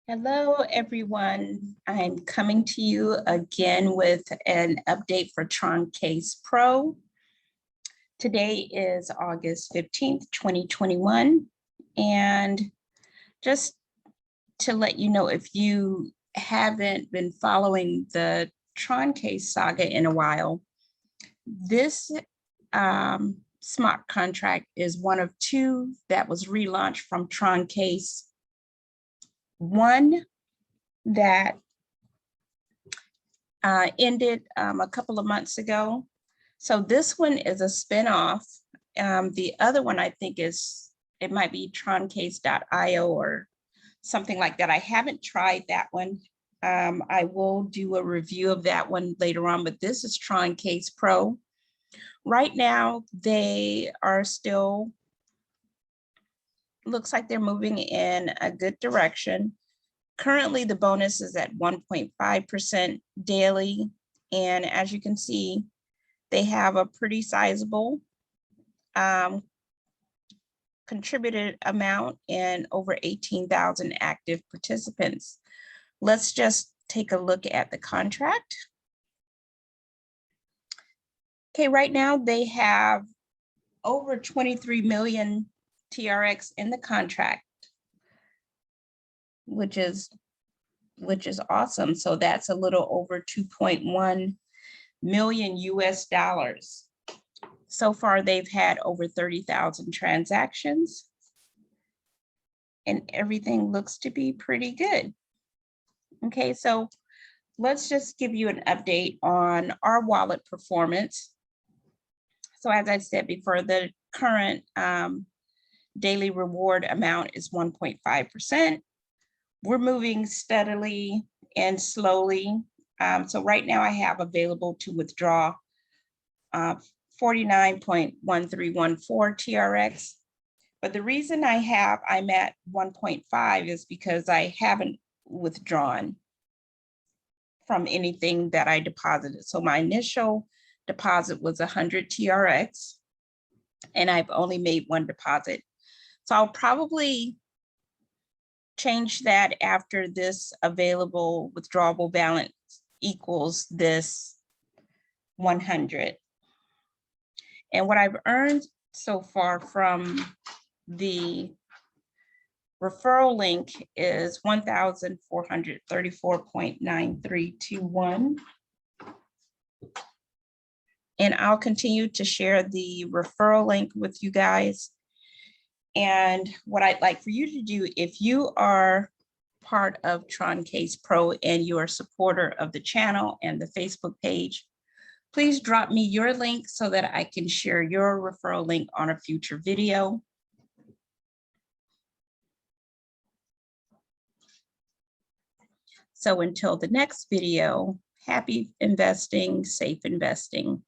Hello, everyone. I'm coming to you again with an update for Troncase Pro. Today is August 15th, 2021. And just to let you know, if you haven't been following the Troncase saga in a while, this smart contract is one of two that was relaunched from Troncase. One that ended a couple of months ago. So this one is a spinoff. The other one I think it might be troncase.io or something like that. I haven't tried that one. I will do a review of that one later on, but this is Troncase Pro. Right now, they are still, looks like they're moving in a good direction. Currently, the bonus is at 1.5% daily. And as you can see, they have a pretty sizable contributed amount and over 18,000 active participants. Let's just take a look at the contract. Okay, right now they have over 23 million TRX in the contract, which is awesome. So that's a little over 2.1 million US dollars. So far, they've had over 30,000 transactions and everything looks to be pretty good. Okay, so let's just give you an update on our wallet performance. So as I said before, the current daily reward amount is 1.5%. We're moving steadily and slowly. So right now I have available to withdraw 49.1314 TRX. But the reason I'm at 1.5 is because I haven't withdrawn from anything that I deposited. So my initial deposit was 100 TRX and I've only made one deposit. So I'll probably change that after this available withdrawable balance equals this 100. And what I've earned so far from the referral link is 1,434.9321. And I'll continue to share the referral link with you guys. And what I'd like for you to do, if you are part of Troncase Pro and you're a supporter of the channel and the Facebook page, please drop me your link so that I can share your referral link on a future video. So until the next video, happy investing, safe investing.